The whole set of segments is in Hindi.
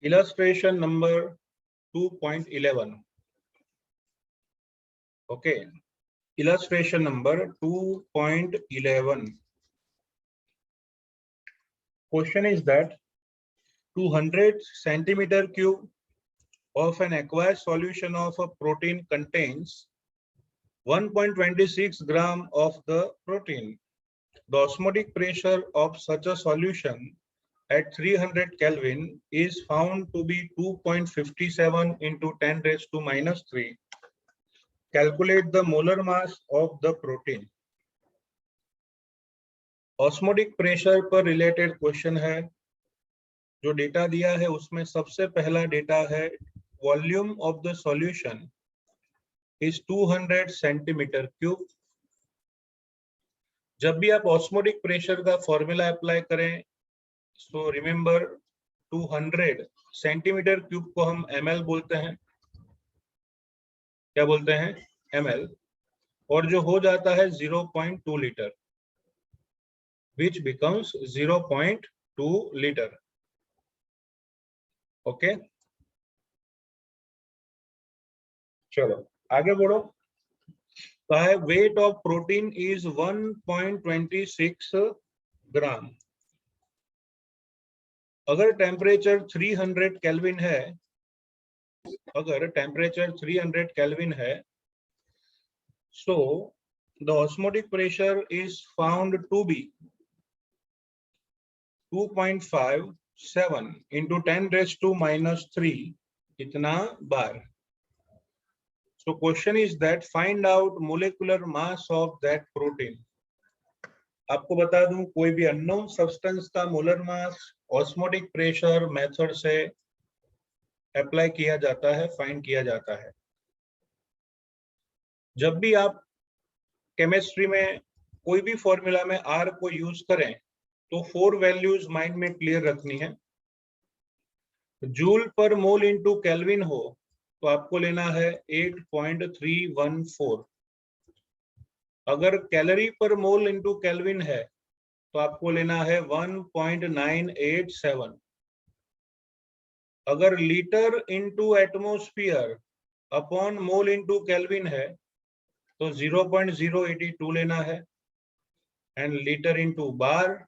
Illustration number 2.11. Okay. Illustration number 2.11. Question is that 200 centimeter cube of an aqueous solution of a protein contains 1.26 gram of the protein. The osmotic pressure of such a solution at 300 Kelvin is found to be 2.57 into 10 raised to minus 3. Calculate the molar mass of the protein. Osmotic pressure पर रिलेटेड क्वेश्चन है. जो डेटा दिया है उसमें सबसे पहला डेटा है volume of the solution is 200 centimetre cube. जब भी आप ऑस्मोटिक प्रेशर का फॉर्मूला अप्लाई करें सो रिमेंबर 200 सेंटीमीटर क्यूब को हम ml बोलते हैं. क्या बोलते हैं? ml. और जो हो जाता है 0.2 litre which becomes 0.2 liter. Okay चलो आगे बढ़ो. तो है वेट ऑफ प्रोटीन इज 1.26 ग्राम. अगर टेम्परेचर 300 केल्विन है, अगर टेम्परेचर 300 केल्विन है, so the osmotic pressure is found to be 2.57 into 10 raised to minus 3 इतना बार. So question is that find out molecular mass of that protein. आपको बता दूं कोई भी अननोन सब्सटेंस का मोलर मास ऑस्मोटिक प्रेशर मेथड से अप्लाई किया जाता है, फाइंड किया जाता है. जब भी आप केमिस्ट्री में कोई भी फॉर्मूला में R को यूज करें तो 4 वैल्यूज माइंड में क्लियर रखनी है. जूल पर मोल इनटू केल्विन हो तो आपको लेना है 8.314. अगर कैलोरी पर मोल इनटू केल्विन है तो आपको लेना है 1.987. अगर litre into atmosphere upon mole into kelvin है तो 0.082 लेना है. And litre into bar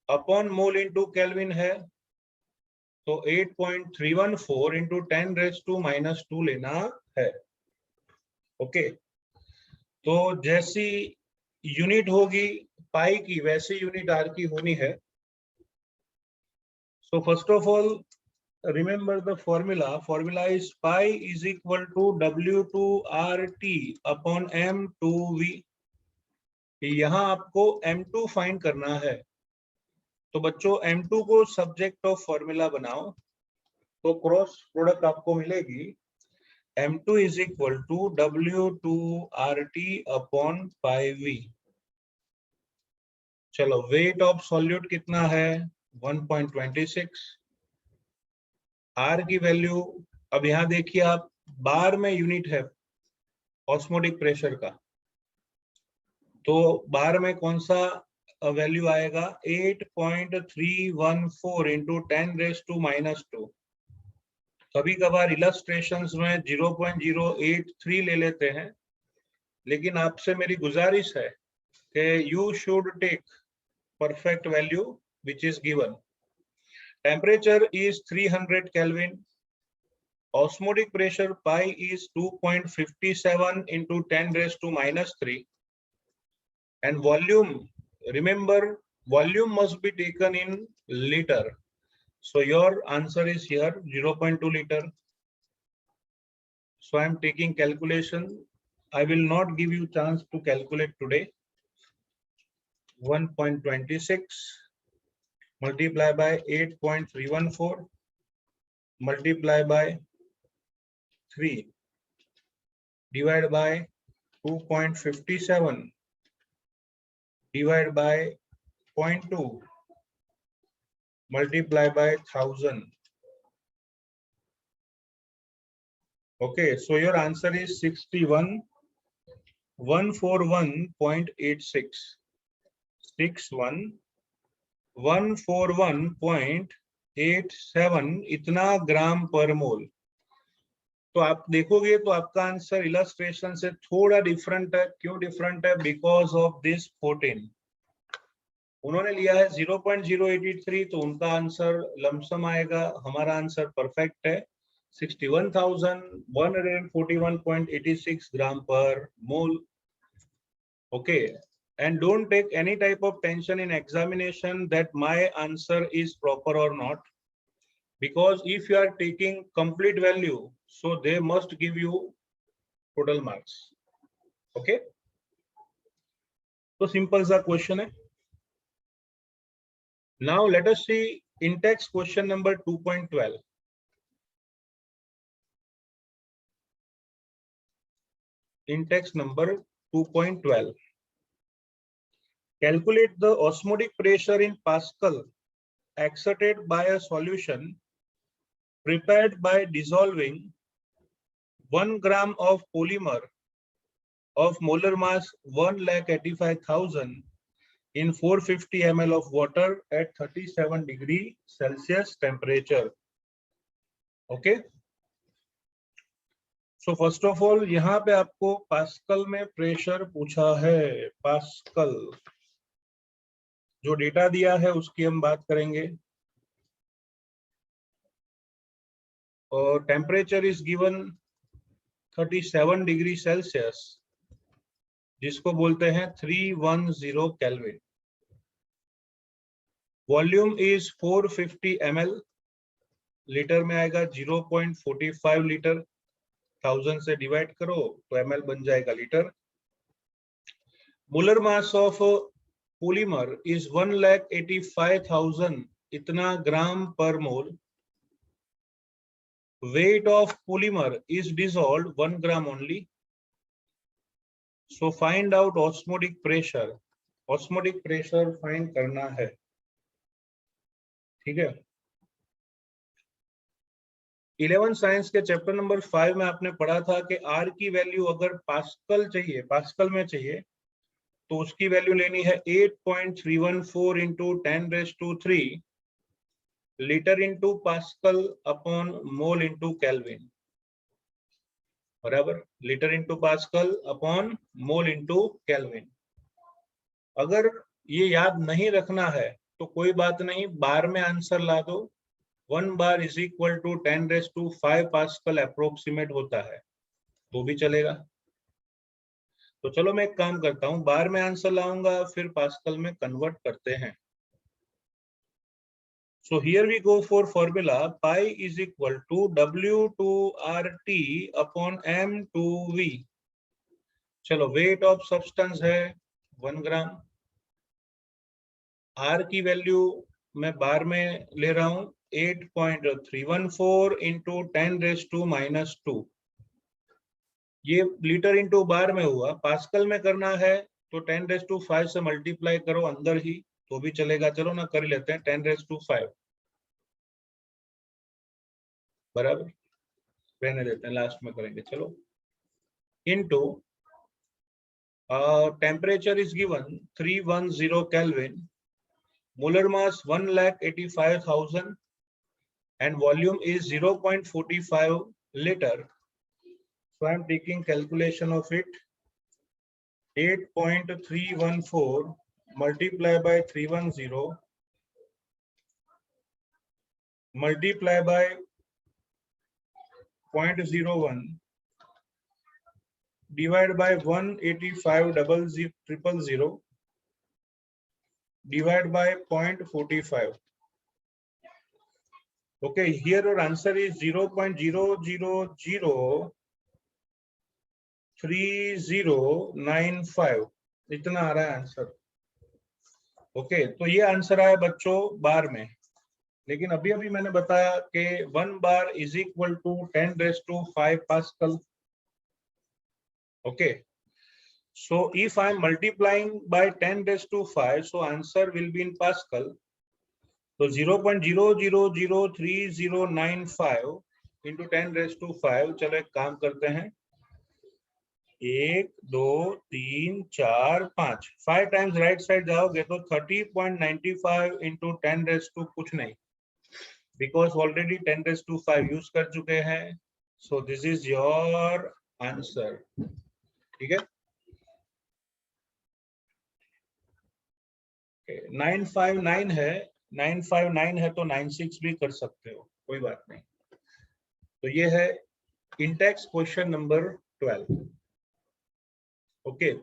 upon mole into kelvin है तो 8.314 इंटू 10 रेज टू माइनस 2 लेना है. ओके तो जैसी यूनिट होगी पाई की वैसी यूनिट आर की होनी है. So first of all remember the formula is pi is equal to W2RT upon M2V. यहां आपको M2 फाइंड करना है. तो बच्चों M2 को सब्जेक्ट ऑफ फॉर्मूला बनाओ तो क्रॉस प्रोडक्ट आपको मिलेगी M2 is equal to W2RT upon pi V. चलो वेट ऑफ सॉल्यूट कितना है 1.26. R की वैल्यू अब यहां देखिए आप बार में यूनिट है ऑस्मोटिक प्रेशर का, तो बार में कौन सा वैल्यू आएगा 8.314 इंटू 10 रेज टू माइनस 2. कभी कभार इलस्ट्रेशंस में 0.083 ले लेते हैं, लेकिन आपसे मेरी गुजारिश है कि you should take perfect value which is given. Temperature is 300 kelvin. Osmotic pressure pi is 2.57 into 10 raise to minus 3 and volume, remember volume must be taken in liter, so your answer is here 0.2 liter. So I am taking calculation. I will not give you chance to calculate today. 1.26 multiply by 8.314 multiply by 3 divided by 2.57 divide by 0.2 multiply by 1000. Okay, so your answer is 61,141.86. 61,141.86 0.87 इतना ग्राम पर मोल। तो आप देखोगे तो आपका आंसर इलस्ट्रेशन से थोड़ा डिफरेंट है। क्यों डिफरेंट है? Because of this 14। उन्होंने लिया है 0.083, तो उनका आंसर लमसम आएगा, हमारा आंसर परफेक्ट है 61,141.86 gram per mole. Okay, and don't take any type of tension in examination that my answer is proper or not, because if you are taking complete value, so they must give you total marks. Okay, so simple सा question है. Now let us see in-text question number 2.12. In-text number 2.12. Calculate the osmotic pressure in Pascal exerted by a solution prepared by dissolving 1 gram of polymer of molar mass 1,85,000 in 450 ml of water at 37 degree Celsius temperature. Okay. So first of all, यहाँ पे आपको पास्कल में प्रेशर पूछा है। पास्कल जो डेटा दिया है उसकी हम बात करेंगे। और temperature is given 37 degree Celsius, जिसको बोलते हैं 310 kelvin. Volume is 450 ml, litre में आएगा 0.45 लीटर। 1000 से डिवाइड करो तो ml बन जाएगा litre. Molar mass of polymer is 1,85,000 इतना ग्राम per mole. Weight of polymer is dissolved 1 gram only. So find out osmotic pressure. Osmotic pressure find करना है, ठीक है। 11 साइंस के चैप्टर नंबर 5 में आपने पढ़ा था कि R की वैल्यू अगर पास्कल चाहिए, पास्कल में चाहिए, तो उसकी वैल्यू लेनी है 8.314 into 10⁻³ litre into pascal upon mole into kelvin, बराबर। Litre into pascal upon mole into kelvin. अगर ये याद नहीं रखना है तो कोई बात नहीं, बार में आंसर ला दो। 1 bar is equal to 10⁵ pascal approximate होता है, तो भी चलेगा। तो चलो मैं एक काम करता हूं, बार में आंसर लाऊंगा फिर पास्कल में कन्वर्ट करते हैं। So here we go for formula pi is equal to W2RT upon M2V। चलो वेट ऑफ सब्सटेंस है 1 ग्राम। R की वैल्यू मैं बार में ले रहा हूं 8.314 इंटू 10⁻²। ये लीटर इंटू बार में हुआ, पास्कल में करना है तो 10⁵ से मल्टीप्लाई करो अंदर ही, तो भी चलेगा। चलो ना कर लेते हैं 10⁵, बराबर। रहने देते हैं, लास्ट में करेंगे। चलो into temperature is given 310 kelvin, molar mass 1,85,000 and volume is 0.45 liter. So I am taking calculation of it. 8.314 multiplied by 310 multiply by 0.01 divided by 185,000 divided by 0.45. Okay, here our answer is 0.0003095, इतना आ रहा है आंसर। ओके, तो ये आंसर आया बच्चों बार में। लेकिन अभी अभी मैंने बताया कि 1 bar is equal to 10⁵ pascal. Okay, so if I am multiplying by 10⁵, so answer will be in Pascal. So 0.0003095 into 10⁵। चलो एक काम करते हैं, 1 2 3 4 5 5 टाइम्स राइट साइड जाओगे तो 30.95 into 10⁻² कुछ नहीं, बिकॉज ऑलरेडी 10⁵ यूज कर चुके हैं. So this is your answer. ठीक है. 959 है. 959 है तो 96 भी कर सकते हो, कोई बात नहीं. तो ये है इंटेक्स क्वेश्चन नंबर 12. ओके.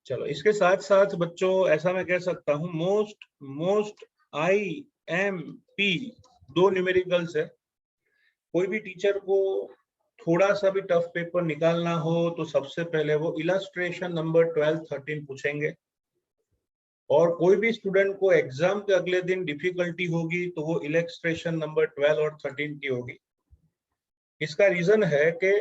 चलो, इसके साथ साथ बच्चों ऐसा मैं कह सकता हूं, मोस्ट IMP 2 न्यूमेरिकल्स है. कोई भी टीचर को थोड़ा सा भी टफ पेपर निकालना हो तो सबसे पहले वो इलस्ट्रेशन नंबर 12, 13 पूछेंगे. और कोई भी स्टूडेंट को एग्जाम के अगले दिन डिफिकल्टी होगी तो वो इलस्ट्रेशन नंबर 12 और 13 की होगी. इसका रीजन है कि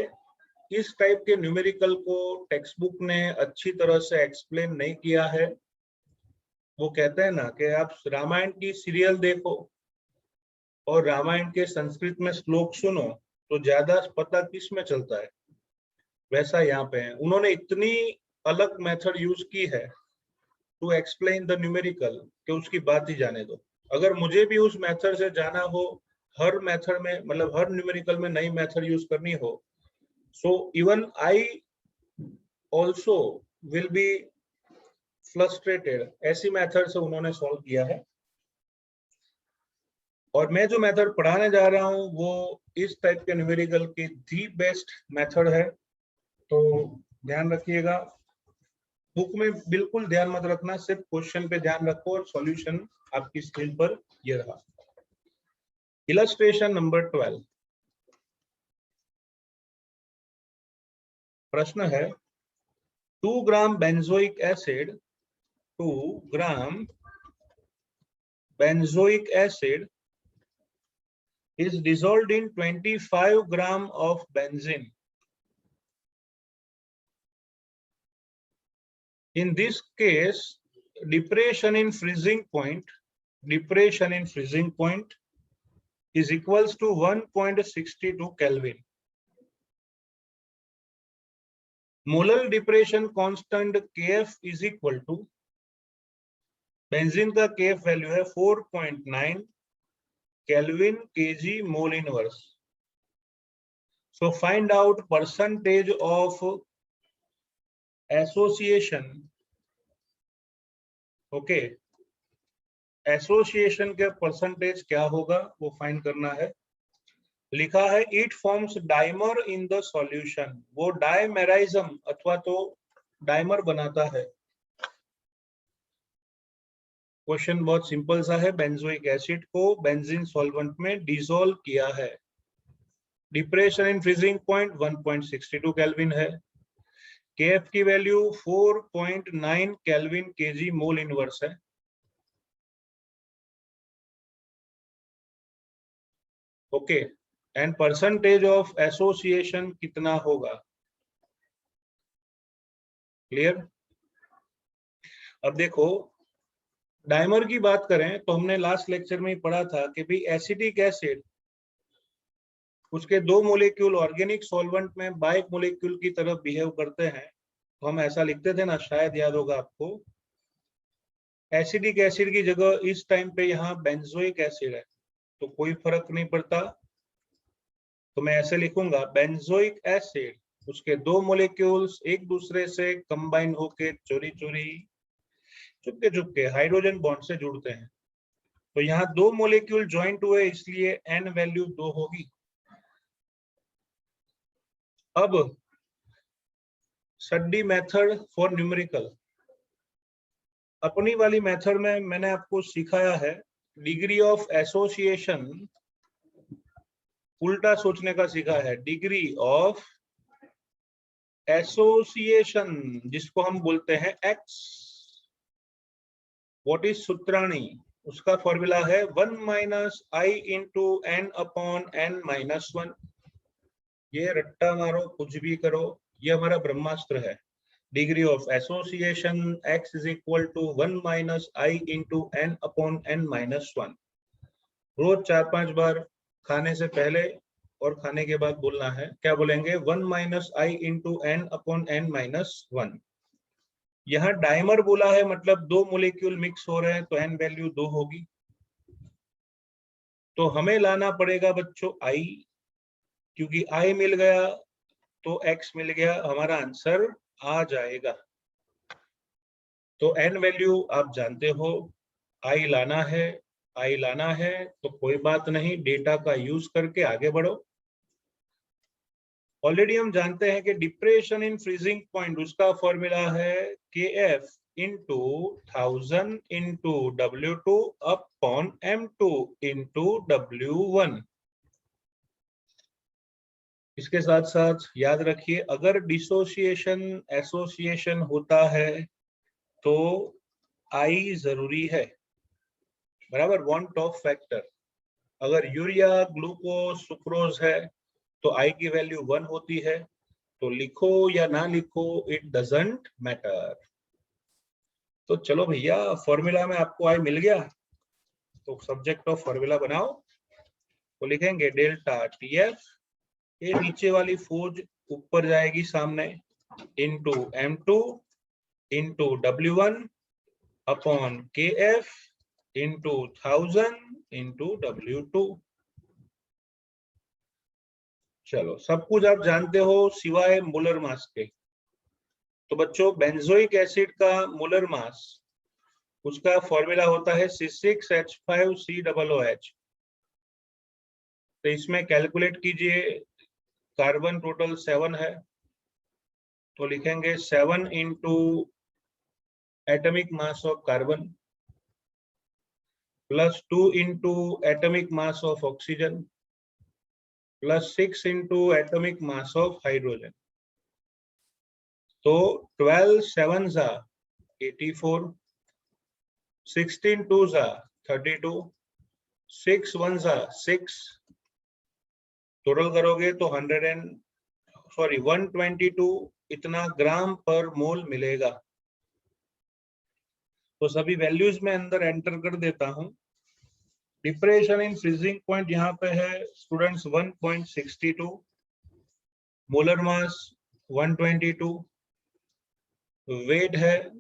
इस टाइप के न्यूमेरिकल को टेक्स्ट बुक ने अच्छी तरह से एक्सप्लेन नहीं किया है. वो कहते हैं ना कि आप रामायण की सीरियल देखो और रामायण के संस्कृत में श्लोक सुनो तो ज्यादा पता किस में चलता है, वैसा यहाँ पे है. उन्होंने इतनी अलग मेथड यूज की है टू एक्सप्लेन द न्यूमेरिकल कि उसकी बात ही जाने दो. अगर मुझे भी उस मेथड से जाना हो, हर मेथड में मतलब हर न्यूमेरिकल में नई मेथड यूज करनी हो, so even I also will be frustrated. ऐसी मेथड से उन्होंने सॉल्व किया है. और मैं जो मेथड पढ़ाने जा रहा हूं वो इस टाइप के न्यूमेरिकल की दी बेस्ट मेथड है. तो ध्यान रखिएगा, बुक में बिल्कुल ध्यान मत रखना, सिर्फ क्वेश्चन पे ध्यान रखो और सॉल्यूशन आपकी स्क्रीन पर ये रहा. Illustration number 12. प्रश्न है 2 gram benzoic acid 2 gram benzoic acid is dissolved in 25 gram of benzene. In this case, depression in freezing point is equals to 1.62 Kelvin. Molar depression constant Kf is equal to, benzene का Kf वैल्यू है 4.9 Kelvin kg mole inverse. So find out percentage of association. Okay, association के परसेंटेज क्या होगा वो फाइंड करना है. लिखा है it forms dimer in the solution. वो डाइमेराइज्म अथवा तो डाइमर बनाता है. क्वेश्चन बहुत सिंपल सा है. बेंजोइक एसिड को बेंजीन सॉल्वेंट में डिसॉल्व किया है. Depression in freezing point 1.62 kelvin है. केएफ की value 4.9 kelvin KG mole inverse है. Okay, and percentage of association कितना होगा. क्लियर. अब देखो, डाइमर की बात करें तो हमने लास्ट लेक्चर में ही पढ़ा था कि भाई एसिटिक एसिड उसके 2 मोलेक्यूल ऑर्गेनिक सॉल्वेंट में बाइक मोलेक्यूल की तरफ बिहेव करते हैं. तो हम ऐसा लिखते थे ना, शायद याद होगा आपको. एसिडिक एसिड की जगह इस टाइम पे यहाँ बेंजोइक एसिड है तो कोई फर्क नहीं पड़ता. तो मैं ऐसे लिखूंगा बेंजोइक एसिड, उसके 2 मोलेक्यूल्स एक दूसरे से कंबाइन होके चोरी चोरी चुपके चुपके हाइड्रोजन बॉन्ड से जुड़ते हैं. तो यहाँ 2 मोलेक्यूल ज्वाइंट हुए इसलिए एन वैल्यू 2 होगी. अब सड्डी मेथड फॉर न्यूमेरिकल. अपनी वाली मेथड में मैंने आपको सिखाया है डिग्री ऑफ एसोसिएशन उल्टा सोचने का सिखा है. डिग्री ऑफ एसोसिएशन जिसको हम बोलते हैं एक्स, व्हाट इज सूत्राणी, उसका फॉर्मूला है 1 माइनस आई into N upon N minus 1. ये रट्टा मारो कुछ भी करो, ये हमारा ब्रह्मास्त्र है. Degree of association x is equal to 1 minus I into N upon N minus 1. रोज 4-5 बार खाने से पहले और खाने के बाद बोलना है. क्या बोलेंगे? 1 माइनस आई into N upon N minus 1. यहाँ डाइमर बोला है, मतलब दो मोलिक्यूल मिक्स हो रहे हैं, तो एन वैल्यू 2 होगी। तो हमें लाना पड़ेगा बच्चों आई, क्योंकि आई मिल गया तो एक्स मिल गया, हमारा आंसर आ जाएगा। तो एन वैल्यू आप जानते हो, आई लाना है, आई लाना है, तो कोई बात नहीं, डेटा का यूज करके आगे बढ़ो। ऑलरेडी हम जानते हैं कि डिप्रेशन इन फ्रीजिंग पॉइंट, उसका फॉर्मूला है KF into 1000 into W2 upon M2 into W1। इसके साथ साथ याद रखिए, अगर डिसोसिएशन एसोसिएशन होता है तो आई जरूरी है, बराबर, वन टॉप फैक्टर। अगर यूरिया, ग्लूकोज, सुक्रोज है तो आई की वैल्यू 1 होती है। तो लिखो या ना लिखो, इट डजंट मैटर। तो चलो भैया, फॉर्मूला में आपको आई मिल गया, तो सब्जेक्ट ऑफ फॉर्मूला बनाओ। तो लिखेंगे डेल्टा TF, ये नीचे वाली फौज ऊपर जाएगी सामने, into M2 into W1 upon KF into 1000 into W2। चलो, सब कुछ आप जानते हो सिवाय मोलर मास के। तो बच्चों, बेंजोइक एसिड का मोलर मास, उसका फॉर्मूला होता है C6H5COOH। तो इसमें कैलकुलेट कीजिए, कार्बन टोटल 7 है, तो लिखेंगे 7 into atomic mass of carbon plus 2 into atomic mass of oxygen plus 6 into atomic mass of hydrogen. तो 12 7 जा 84, 16 2 जा 32, 6 1 जा 6, टोटल करोगे तो 122 इतना ग्राम पर मोल मिलेगा। तो सभी वैल्यूज में अंदर एंटर कर देता हूं। डिप्रेशन इन फ्रीजिंग पॉइंट यहाँ पे है स्टूडेंट्स 1.62, मोलर मास 122, वेट है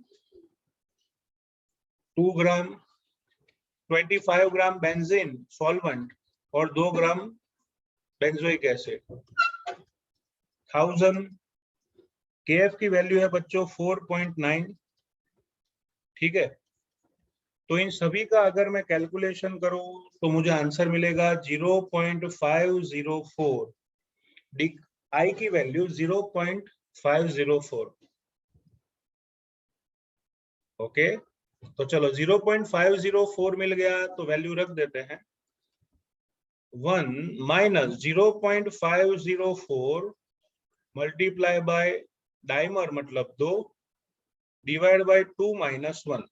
2 ग्राम, 25 ग्राम बेंजीन सॉल्वेंट और 2 ग्राम बेंजोइक एसिड, 1000। KF की वैल्यू है बच्चों 4.9, ठीक है। तो इन सभी का अगर मैं कैलकुलेशन करूं तो मुझे आंसर मिलेगा 0.504। आई की वैल्यू 0.504। ओके, तो चलो 0.504 मिल गया, तो वैल्यू रख देते हैं। 1 माइनस 0.504 मल्टीप्लाई बाय डाइमर मतलब 2 डिवाइड बाय 2 माइनस 1।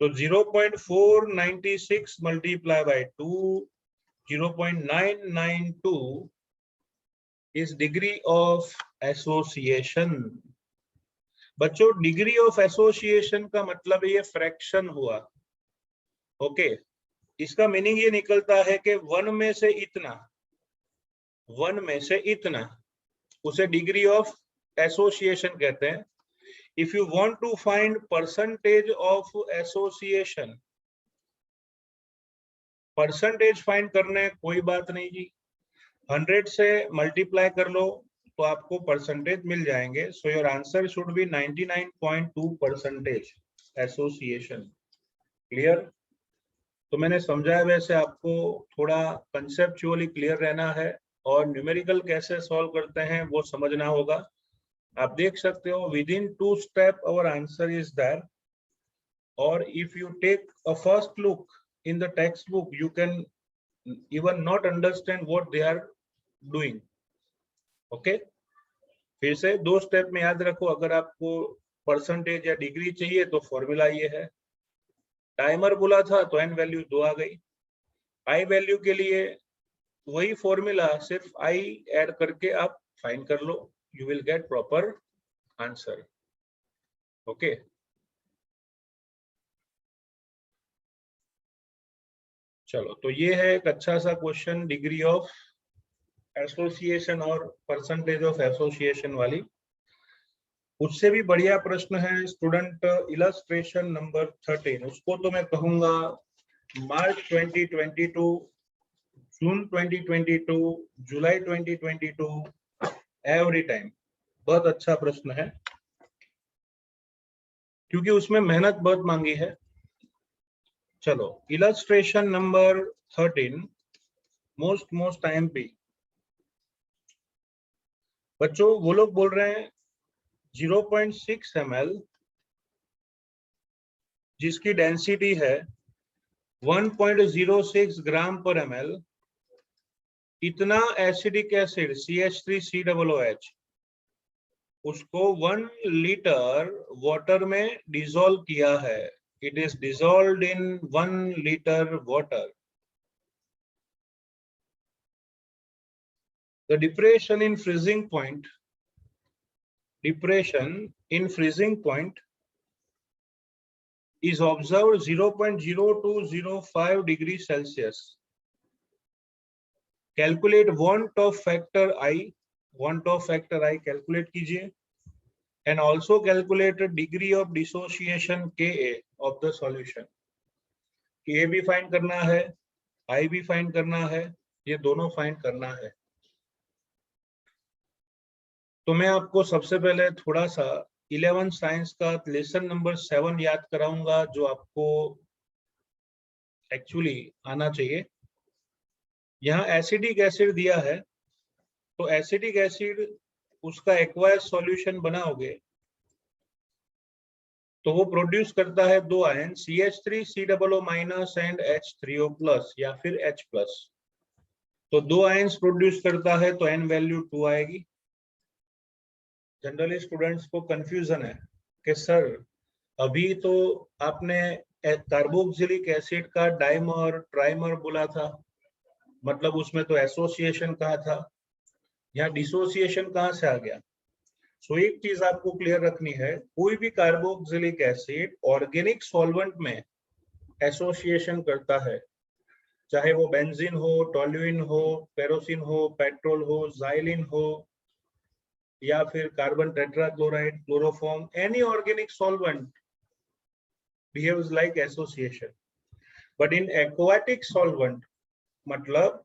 तो 0.496 multiply by 2, 0.992 is degree of association. बच्चों, डिग्री ऑफ एसोसिएशन का मतलब ये फ्रैक्शन हुआ। ओके, इसका मीनिंग ये निकलता है कि 1 में से इतना, 1 में से इतना, उसे डिग्री ऑफ एसोसिएशन कहते हैं। If you want to find percentage of association, percentage find करने कोई बात नहीं जी, 100 से मल्टीप्लाई कर लो तो आपको परसेंटेज मिल जाएंगे। So your answer should be 99.2% association. Clear? तो मैंने समझाया वैसे आपको थोड़ा कंसेप्चुअली क्लियर रहना है, और न्यूमेरिकल कैसे सॉल्व करते हैं वो समझना होगा। आप देख सकते हो within 2 step our answer is there, or if you take a first look in the textbook you can even not understand what they are doing. Okay, फिर से 2 स्टेप में याद रखो, अगर आपको परसेंटेज या डिग्री चाहिए तो फॉर्मूला ये है। टाइमर बोला था तो एन वैल्यू 2 आ गई। आई वैल्यू के लिए वही फॉर्मूला, सिर्फ आई ऐड करके आप फाइंड कर लो, you will get proper answer. Okay, चलो, तो ये है एक अच्छा सा क्वेश्चन, डिग्री ऑफ एसोसिएशन और परसेंटेज ऑफ एसोसिएशन वाली। उससे भी बढ़िया प्रश्न है स्टूडेंट इलस्ट्रेशन नंबर 13, उसको तो मैं कहूंगा मार्च 2022, जून 2022, जुलाई 2022, एवरी टाइम। बहुत अच्छा प्रश्न है क्योंकि उसमें मेहनत बहुत मांगी है। चलो, इलस्ट्रेशन नंबर 13, मोस्ट IMP। बच्चों वो लोग बोल रहे हैं 0.6 ml जिसकी डेंसिटी है 1.06 ग्राम पर ml, इतना एसिडिक एसिड CH3COOH उसको 1 लीटर वाटर में डिसॉल्व किया है। It is dissolved in 1 litre water. The depression in freezing point is observed 0.0205 degrees Celsius. Calculate want of factor I calculate कीजिए, and also calculate the degree of dissociation Ka of the solution. Ka भी फाइंड करना है, I भी फाइंड करना है, ये दोनों फाइंड करना है। तो मैं आपको सबसे पहले थोड़ा सा 11 साइंस का लेसन नंबर 7 याद कराऊंगा जो आपको एक्चुअली आना चाहिए। यहाँ एसिडिक एसिड दिया है, तो एसिडिक एसिड उसका एक्वायस सॉल्यूशन बनाओगे तो वो प्रोड्यूस करता है दो आयन CH3COO- एंड H3O+ या फिर H+। तो दो आयन्स प्रोड्यूस करता है तो N वैल्यू 2 आएगी। जनरली स्टूडेंट्स को कंफ्यूजन है कि सर अभी तो आपने कार्बोक्सिलिक एसिड का डाइमर ट्राइमर बोला था, मतलब उसमें तो एसोसिएशन कहा था, यहाँ डिसोसिएशन कहाँ से आ गया? सो एक चीज आपको क्लियर रखनी है, कोई भी कार्बोक्सिलिक एसिड ऑर्गेनिक सॉल्वेंट में एसोसिएशन करता है, चाहे वो बेंजीन हो, टोल्यूइन हो, पेरोसिन हो, पेट्रोल हो, जाइलिन हो या फिर carbon tetrachloride, chloroform, any organic solvent behaves like association. But in aquatic solvent, मतलब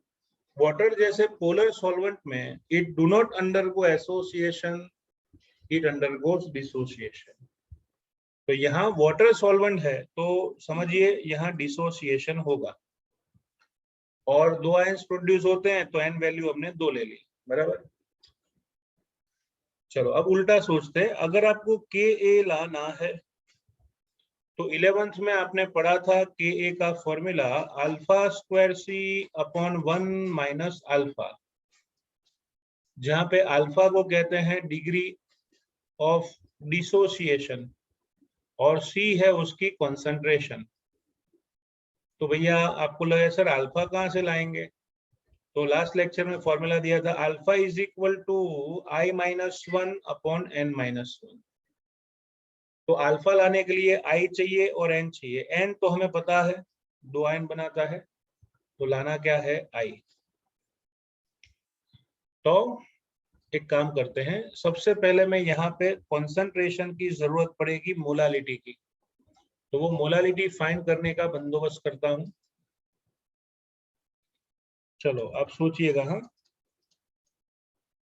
वाटर जैसे पोलर सॉल्वेंट में it do not undergo association, it undergoes dissociation. तो यहाँ वाटर सॉल्वेंट है तो समझिए यहाँ डिसोसिएशन होगा और दो आयंस प्रोड्यूस होते हैं तो n वैल्यू हमने 2 ले ली, बराबर। चलो अब उल्टा सोचते हैं, अगर आपको Ka लाना है तो 11th में आपने पढ़ा था Ka का फॉर्मूला α²C/1 - अल्फा, जहां पे अल्फा को कहते हैं डिग्री ऑफ डिसोसिएशन और C है उसकी कंसंट्रेशन। तो भैया आपको लगे सर अल्फा कहां से लाएंगे, तो लास्ट लेक्चर में फॉर्मूला दिया था alpha is equal to I-1/n-1। तो अल्फा लाने के लिए I चाहिए और n चाहिए। n तो हमें पता है 2 आयन बनाता है, तो लाना क्या है I। तो एक काम करते हैं, सबसे पहले मैं यहाँ पे कंसंट्रेशन की जरूरत पड़ेगी मोलालिटी की, तो वो मोलालिटी फाइंड करने का बंदोबस्त करता हूं। चलो आप सोचिएगा, हाँ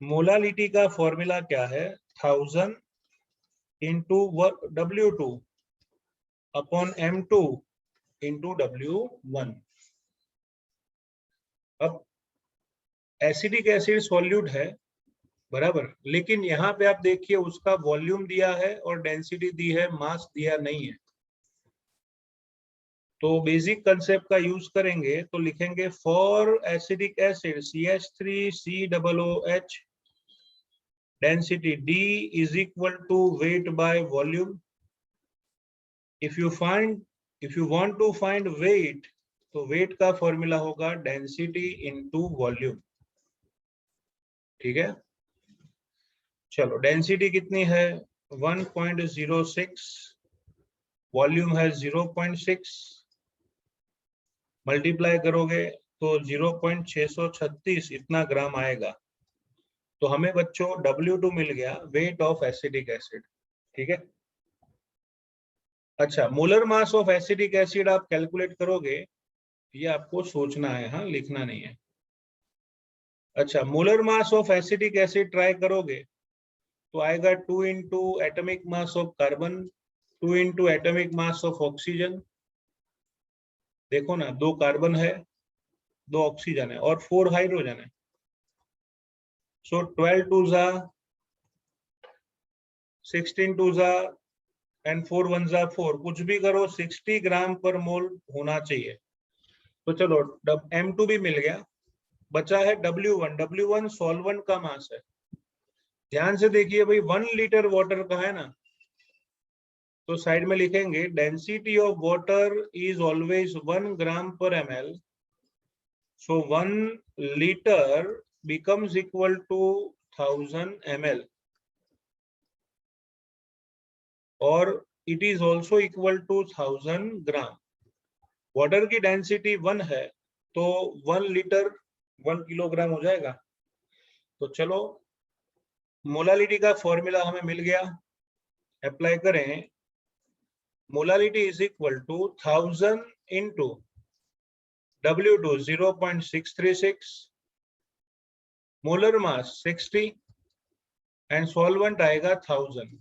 मोलालिटी का फॉर्मूला क्या है, 1000 into W2 upon M2 into W1। अब एसिडिक एसिड सॉल्यूट है, बराबर, लेकिन यहाँ पे आप देखिए उसका वॉल्यूम दिया है और डेंसिटी दी है, मास दिया नहीं है। तो बेसिक कंसेप्ट का यूज करेंगे तो लिखेंगे for acetic acid CH3COOH density D is equal to weight by volume. If you want to find weight तो वेट का फॉर्मूला होगा डेंसिटी इनटू वॉल्यूम, ठीक है। चलो डेंसिटी कितनी है 1.06, वॉल्यूम है 0.6, मल्टीप्लाई करोगे तो 0.636 इतना ग्राम आएगा। तो हमें बच्चों W2 मिल गया, वेट ऑफ एसिडिक एसिड। ठीक है। अच्छा, molar mass of acetic acid आप कैलकुलेट करोगे, ये आपको सोचना है, हाँ, लिखना नहीं है। अच्छा, molar mass of acetic acid try करोगे तो आएगा 2 into atomic mass of carbon, 2 into atomic mass of oxygen. देखो ना, 2 कार्बन है, 2 ऑक्सीजन है और 4 हाइड्रोजन है। सो 12 टू जा 16 टू जा एंड 4 1 जा 4, कुछ भी करो 60 ग्राम पर मोल होना चाहिए। तो चलो M2 भी मिल गया, बचा है W1। W1 सॉल्वेंट का मास है। ध्यान से देखिए भाई, 1 लीटर वाटर का है ना, तो साइड में लिखेंगे density of water is always 1 gram per ml, so 1 litre becomes equal to 1000 ml और it is also equal to 1000 gram. Water की डेंसिटी 1 है तो 1 लीटर 1 किलोग्राम हो जाएगा। तो चलो, मोलालिटी का फॉर्मूला हमें मिल गया, अप्लाई करें। Molality is equal to 1000 into W2 0.636, molar mass 60 and solvent आएगा 1000।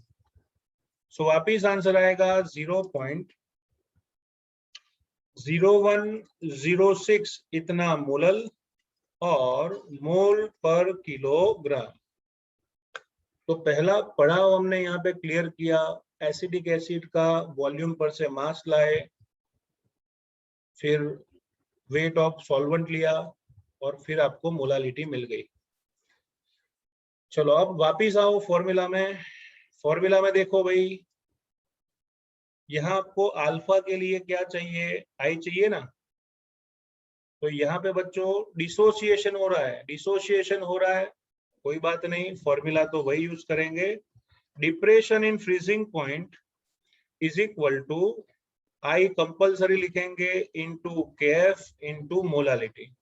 सो वापिस आंसर आएगा 0.0106 इतना मोलल और मोल पर किलोग्राम। तो पहला पढ़ाव हमने यहाँ पे क्लियर किया, एसिडिक एसिड का वॉल्यूम पर से मास लाए, फिर वेट ऑफ सॉल्वेंट लिया और फिर आपको मोलालिटी मिल गई। चलो अब वापिस आओ फॉर्मूला में। फॉर्मूला में देखो भाई, यहाँ आपको अल्फा के लिए क्या चाहिए, आई चाहिए ना। तो यहाँ पे बच्चों डिसोसिएशन हो रहा है, डिसोसिएशन हो रहा है, कोई बात नहीं, फॉर्मूला तो वही यूज करेंगे। Depression in freezing point is equal to I compulsory लिखेंगे इंटू KF इंटू मोलालिटी।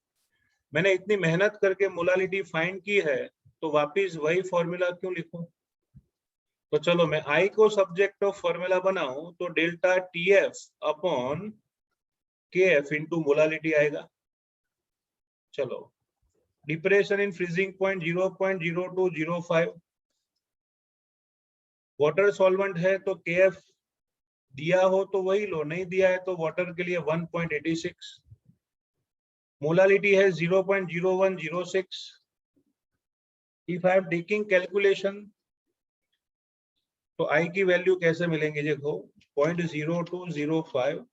मैंने इतनी मेहनत करके मोलालिटी फाइंड की है, तो वापिस वही फॉर्मूला क्यों लिखूं। तो चलो मैं आई को सब्जेक्ट ऑफ फॉर्मूला बनाऊं तो delta TF upon KF into molality आएगा। चलो, depression in freezing point 0.0205, water solvent है तो KF दिया हो तो वही लो, नहीं दिया है तो वाटर के लिए 1.86, मोलालिटी है 0.0106। If I am taking calculation तो आई की वैल्यू कैसे मिलेंगे, देखो 0.0205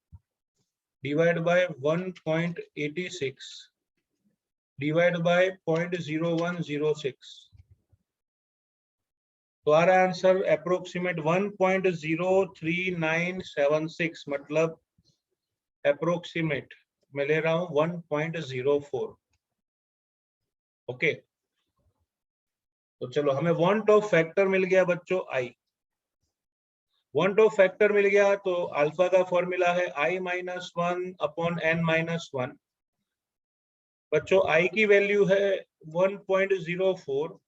डिवाइड बाय 1.86 डिवाइड बाय 0.0106, तो आ रहा है आंसर अप्रोक्सीमेट 1.03976, मतलब अप्रोक्सीमेट मैं ले रहा हूं 1.04। ओके, तो चलो हमें वांट ऑफ फैक्टर मिल गया बच्चों, आई वांट ऑफ फैक्टर मिल गया। तो अल्फा का फॉर्मूला है I-1 अपॉन n-1। बच्चों आई की वैल्यू है 1.04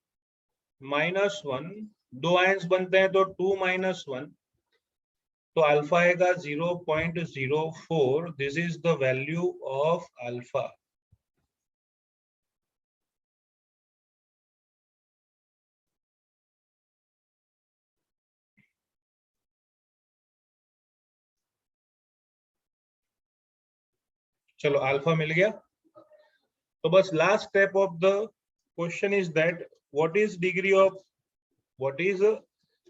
-1, 2 आयंस बनते हैं तो 2 - 1, तो अल्फा आएगा 0.04। This is the value of alpha. चलो अल्फा मिल गया, तो बस last step of the question is that what is degree of, what is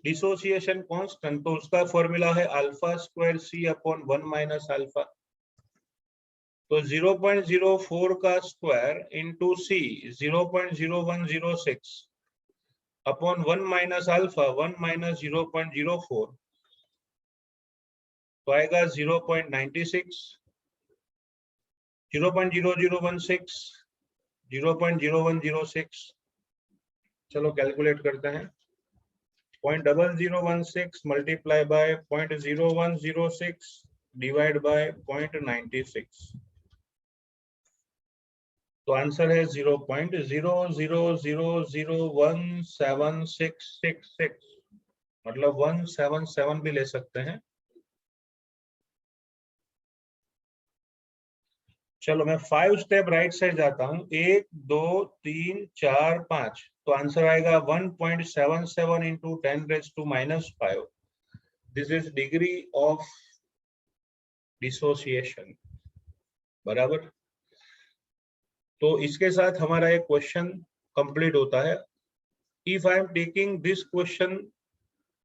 dissociation constant. तो उसका फॉर्मूला है alpha square C upon 1 minus alpha. तो 0.04 का square into C 0.0106 upon 1 minus alpha 1 minus 0.04, तो आएगा 0.96, 0.0016, 0.0106। चलो कैलकुलेट करते हैं। 0.0016 मल्टीप्लाई बाय 0.0106 डिवाइड बाय 0.96, तो आंसर है 0.0000176666। मतलब 177 भी ले सकते हैं। चलो मैं 5 स्टेप राइट साइड जाता हूँ, 1 2 3 4 5, तो आंसर आएगा 1.77 into 10⁻⁻5। This is degree of dissociation, बराबर। तो इसके साथ हमारा एक क्वेश्चन कंप्लीट होता है। If I am taking this question,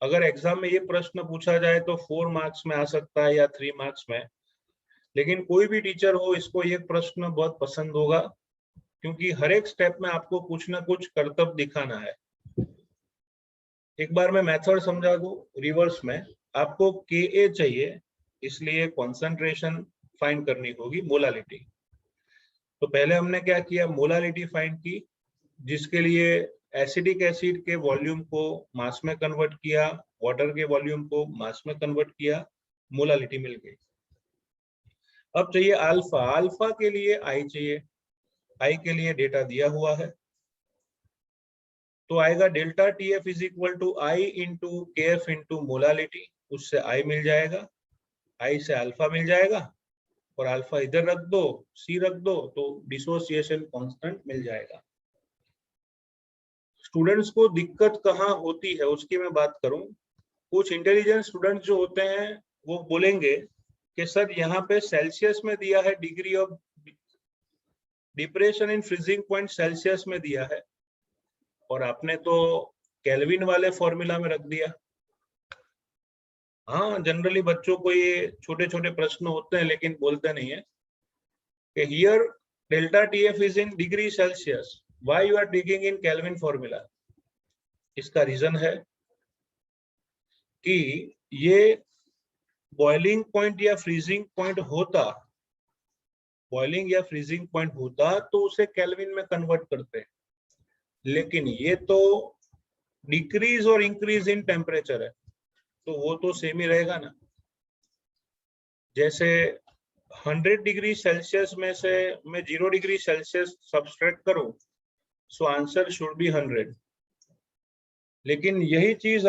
अगर एग्जाम में ये प्रश्न पूछा जाए तो 4 मार्क्स में आ सकता है या 3 मार्क्स में, लेकिन कोई भी टीचर हो इसको ये प्रश्न बहुत पसंद होगा, क्योंकि हर एक स्टेप में आपको कुछ ना कुछ करतब दिखाना है। एक बार मैं मेथड समझा दूं रिवर्स में। आपको Ka चाहिए, इसलिए कंसंट्रेशन फाइंड करनी होगी, मोलालिटी। तो पहले हमने क्या किया, मोलालिटी फाइंड की, जिसके लिए एसिडिक एसिड के वॉल्यूम को मास में कन्वर्ट किया, वाटर के वॉल्यूम को मास में कन्वर्ट किया, मोलालिटी मिल गई। अब चाहिए अल्फा। अल्फा के लिए आई चाहिए, आई के लिए डेटा दिया हुआ है, तो आएगा delta TF is equal to I into K F into molality. उससे आई मिल जाएगा, आई से अल्फा मिल जाएगा, और अल्फा इधर रख दो, सी रख दो, तो डिसोसिएशन कांस्टेंट मिल जाएगा। स्टूडेंट्स को दिक्कत कहाँ होती है उसकी मैं बात करूं। कुछ इंटेलिजेंट स्टूडेंट्स जो होते हैं वो बोलेंगे कि सर यहाँ पे सेल्सियस में दिया है, degree of depression in freezing point Celsius में दिया है, और आपने तो केल्विन वाले फॉर्मूला में रख दिया। हाँ, जनरली बच्चों को ये छोटे छोटे प्रश्न होते हैं, लेकिन बोलते नहीं है कि here delta TF is in degree Celsius, why you are taking in kelvin formula. इसका रीजन है कि ये बॉइलिंग पॉइंट या फ्रीजिंग पॉइंट होता, बॉइलिंग या फ्रीजिंग पॉइंट होता तो उसे केल्विन में कन्वर्ट करते हैं, लेकिन ये तो डिक्रीज और इंक्रीज इन टेम्परेचर है, तो वो तो सेम ही रहेगा ना। जैसे 100 डिग्री सेल्सियस में से मैं 0 डिग्री सेल्सियस सब्सट्रैक्ट करूं, सो आंसर शुड बी 100। लेकिन यही चीज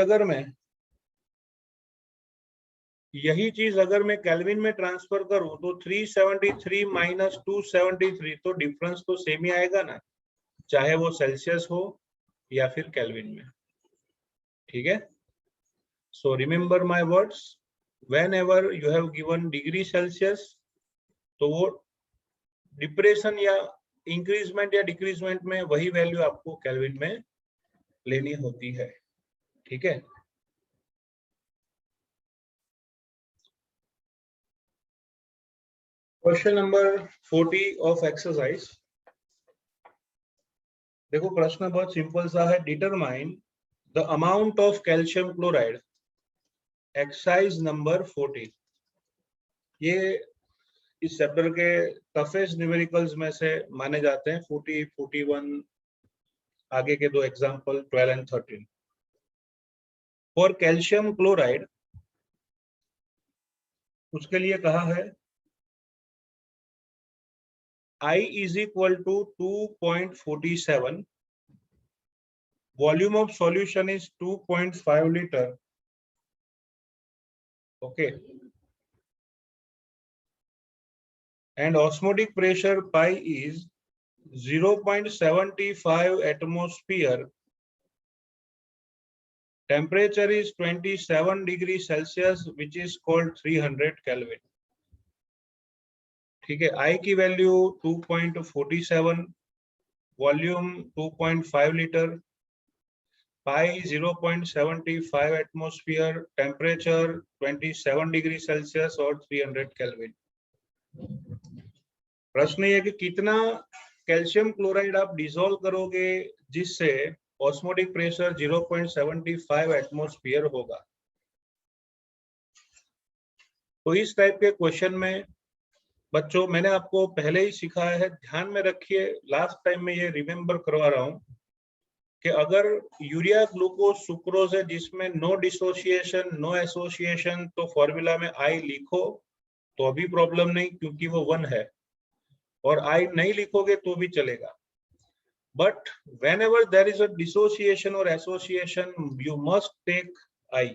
अगर मैं केल्विन में ट्रांसफर करूं तो 373 माइनस 273, तो डिफरेंस तो सेम ही आएगा ना, चाहे वो सेल्सियस हो या फिर केल्विन में। ठीक है, so remember my words, whenever you have given degree Celsius, तो वो डिप्रेशन या इंक्रीजमेंट या डिक्रीजमेंट में वही वैल्यू आपको केल्विन में लेनी होती है। ठीक है, क्वेश्चन नंबर 40 ऑफ एक्सरसाइज। देखो प्रश्न बहुत सिंपल सा है, determine the amount of calcium chloride, exercise number 40। ये इस चैप्टर के टफेस्ट न्यूमेरिकल्स में से माने जाते हैं। 40, 41, आगे के दो example 12 and 13। For calcium chloride, उसके लिए कहा है I is equal to 2.47, volume of solution is 2.5 liter, okay, and osmotic pressure pi is 0.75 atmosphere, temperature is 27 degrees Celsius, which is called 300 Kelvin. ठीक है, I की value 2.47, volume 2.5 litre, pi 0.75 atmosphere, temperature 27 degree Celsius और 300 केल्विन। प्रश्न ये कि कितना कैल्शियम क्लोराइड आप डिसॉल्व करोगे जिससे ऑस्मोटिक प्रेशर 0.75 एटमॉस्फेयर होगा। तो इस टाइप के क्वेश्चन में बच्चों मैंने आपको पहले ही सिखाया है, ध्यान में रखिए, लास्ट टाइम में ये रिमेम्बर करवा रहा हूं कि अगर यूरिया ग्लूकोज सुक्रोज है जिसमें नो डिसोसिएशन नो एसोसिएशन, तो फॉर्मूला में आई लिखो तो अभी प्रॉब्लम नहीं, क्योंकि वो 1 है, और आई नहीं लिखोगे तो भी चलेगा। But whenever there is a dissociation or association, you must take आई।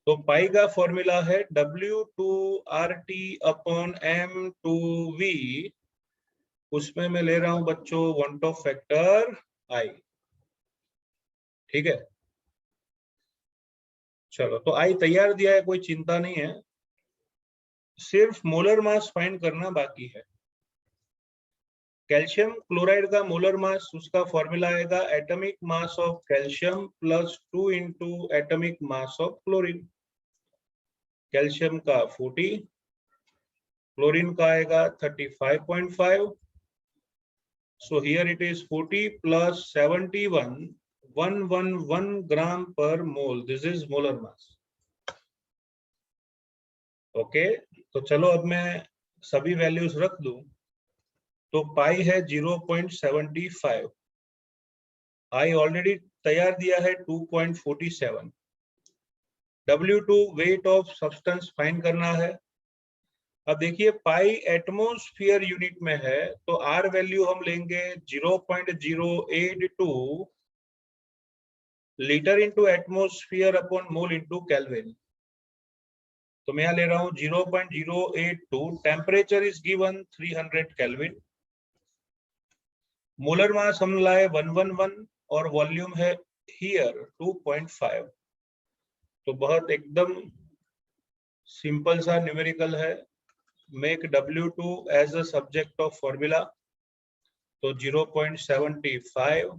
तो पाई का फॉर्मूला है W2RT अपॉन M2V। उसमें मैं ले रहा हूं बच्चों वन ऑफ फैक्टर आई। ठीक है, चलो तो आई तैयार दिया है, कोई चिंता नहीं है, सिर्फ मोलर मास फाइंड करना बाकी है। कैल्शियम क्लोराइड का मोलर मास, उसका फॉर्मूला आएगा atomic mass of calcium plus 2 into atomic mass of chlorine. Calcium का 40, क्लोरीन का आएगा 35.5। So here it is 40 plus 71, 111 gram per mole. This is molar mass. Okay, तो चलो अब मैं सभी वैल्यूज रख दूं। तो पाई है 0.75, आई ऑलरेडी तैयार दिया है 2.47, W2 weight of substance find करना है। अब देखिए पाई एटमॉस्फेयर यूनिट में है, तो आर वैल्यू हम लेंगे 0.082 litre into atmosphere upon mole into kelvin. तो मैं यहाँ ले रहा हूँ 0.082, temperature is given 300 kelvin, molar mass हम लाए 111 और वॉल्यूम है हियर 2.5। तो बहुत एकदम सिंपल सा न्यूमेरिकल है। Make W2 as a subject of formula. तो 0.75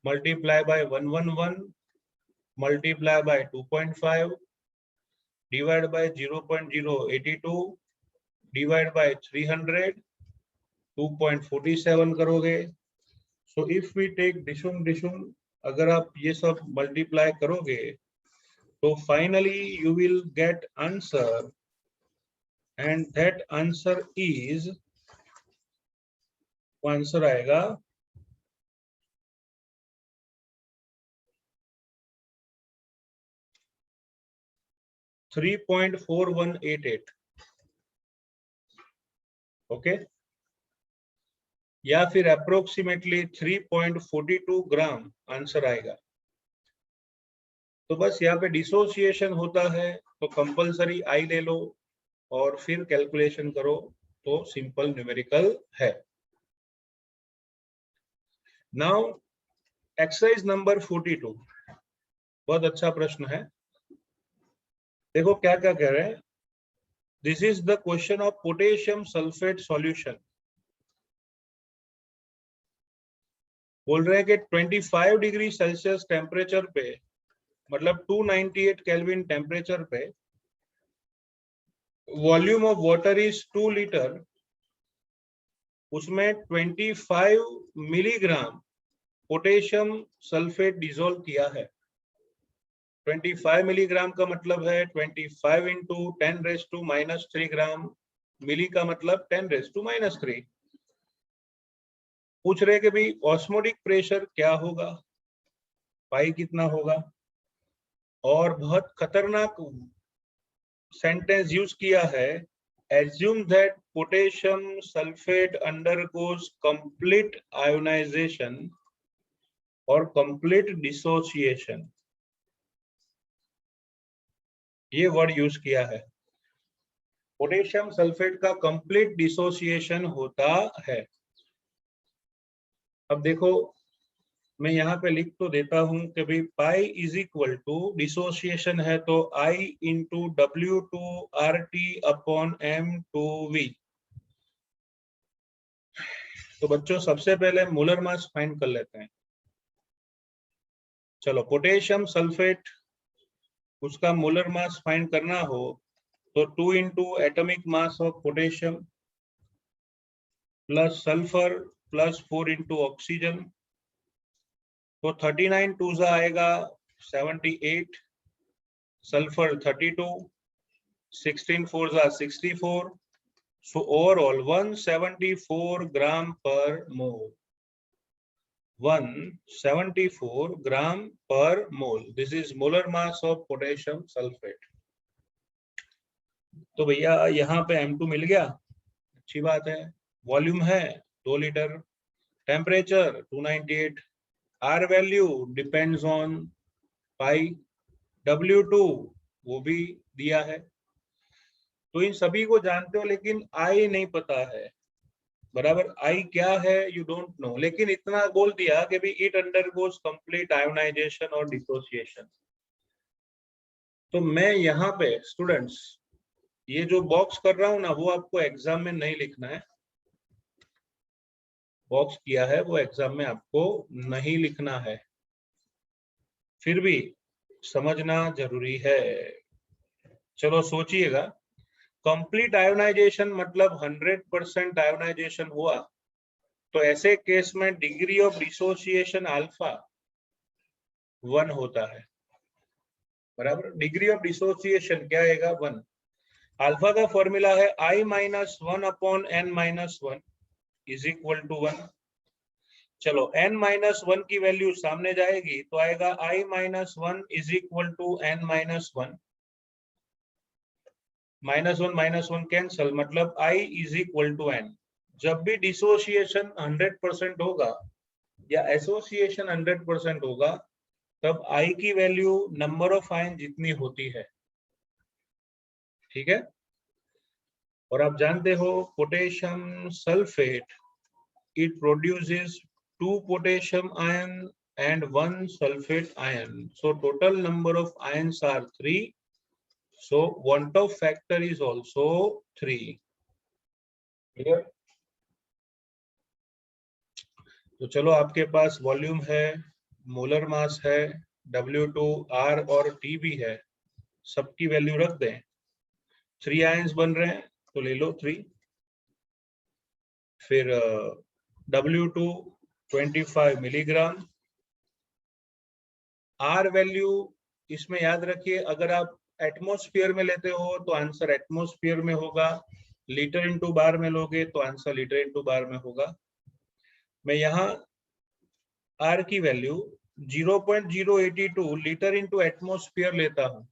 multiply by 111 multiply by 2.5 divide by 0.082 divide by 300, 2.47 करोगे। सो इफ वी टेक डिशुम, अगर आप ये सब मल्टीप्लाई करोगे तो finally you will get answer, and that answer is, answer आएगा 3.4188। ओके, या फिर अप्रोक्सीमेटली 3.42 ग्राम आंसर आएगा। तो बस यहाँ पे डिसोसिएशन होता है तो कंपलसरी आई ले लो और फिर कैलकुलेशन करो, तो सिंपल न्यूमेरिकल है। नाउ एक्सरसाइज नंबर 42, बहुत अच्छा प्रश्न है। देखो क्या क्या कह रहे हैं। This is the question of potassium sulphate solution. बोल रहे हैं कि 25 डिग्री सेल्सियस टेम्परेचर पे, मतलब 298 केल्विन टेम्परेचर पे, volume of water is 2 litre, उसमें 25 मिलीग्राम पोटेशियम सल्फेट डिसोल्व किया है। 25 मिलीग्राम का मतलब है 25 इंटू 10⁻³ ग्राम, मिली का मतलब 10⁻³ पूछ रहे कि भाई ऑस्मोटिक प्रेशर क्या होगा, पाई कितना होगा। और बहुत खतरनाक सेंटेंस यूज किया है, assume that potassium sulfate undergoes complete ionization और complete dissociation, ये वर्ड यूज किया है। पोटेशियम सल्फेट का कंप्लीट डिसोसिएशन होता है। अब देखो मैं यहाँ पे लिख तो देता हूं कि भाई pi is equal to dissociation है तो I into W2RT upon M2V। तो बच्चों सबसे पहले मोलर मास फाइंड कर लेते हैं। चलो पोटेशियम सल्फेट, उसका मोलर मास फाइंड करना हो तो 2 into atomic mass of potassium plus sulphur plus 4 into oxygen. तो 39 2 आएगा 78, sulphur 32, 16 4 64। So overall 174 gram per mole, 174 gram per mole. This is molar mass of potassium sulphate. तो भैया यहाँ पे M2 मिल गया, अच्छी बात है। वॉल्यूम है 2 litre, temperature 298, R value depends on pi, W2 वो भी दिया है, तो इन सभी को जानते हो, लेकिन I नहीं पता है, बराबर। I क्या है यू डोंट नो, लेकिन इतना बोल दिया कि भी इट अंडरगोज कंप्लीट आयोनाइजेशन और डिसोसिएशन। तो मैं यहाँ पे स्टूडेंट्स ये जो बॉक्स कर रहा हूं ना, वो आपको एग्जाम में नहीं लिखना है, बॉक्स किया है वो एग्जाम में आपको नहीं लिखना है, फिर भी समझना जरूरी है। चलो सोचिएगा, कंप्लीट आयोनाइजेशन मतलब 100% आयोनाइजेशन हुआ, तो ऐसे केस में डिग्री ऑफ डिसोसिएशन अल्फा 1 होता है, बराबर। डिग्री ऑफ डिसोसिएशन क्या आएगा? 1। अल्फा का फॉर्मूला है I-1/n-1 इज इक्वल टू 1। चलो n-1 की वैल्यू सामने जाएगी तो आएगा I-1 is equal to n-1, -1 cancel, मतलब I is equal to n। जब भी डिसोसिएशन 100% होगा या एसोसिएशन 100% होगा, तब I की वैल्यू नंबर ऑफ आयन जितनी होती है, ठीक है। और आप जानते हो potassium sulphate, it produces 2 potassium ion and 1 sulfate ion, so total number of ions are 3, so want of factor is also 3, clear। तो चलो आपके पास वॉल्यूम है, मोलर मास है, W2 R और T भी है, सबकी वैल्यू रख दें। 3 आयंस बन रहे हैं तो ले लो 3, फिर W2 25 मिलीग्राम। R वैल्यू इसमें याद रखिए, अगर आप एटमॉस्फेयर में लेते हो तो आंसर एटमॉस्फेयर में होगा, लीटर इंटू बार में लोगे तो आंसर लीटर इंटू बार में होगा। मैं यहाँ R की वैल्यू 0.082 लीटर इंटू एटमॉस्फेयर लेता हूँ,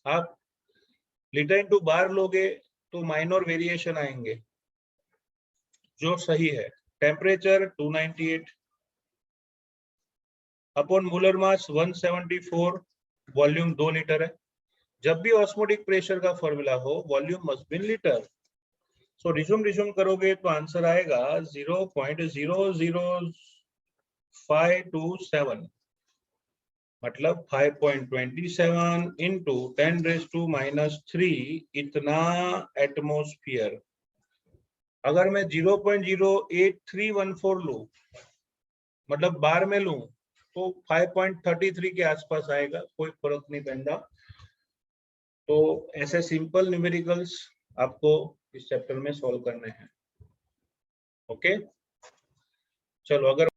आप लीटर इंटू बार लोगे तो माइनर वेरिएशन आएंगे, जो सही है। Temperature 298 upon molar mass 174, volume 2 litre है। जब भी ऑस्मोटिक प्रेशर का फॉर्मूला हो, volume must be in litre. So resume करोगे तो आंसर आएगा 0.00527, मतलब 5.27 इंटू 10⁻⁻³ इतना एटमॉस्फेयर। अगर मैं 0.08314 लूं, मतलब बार में लूं, तो 5.33 के आसपास आएगा, कोई फर्क नहीं पड़ता। तो ऐसे सिंपल न्यूमेरिकल्स आपको इस चैप्टर में सॉल्व करने हैं, ओके। चलो अगर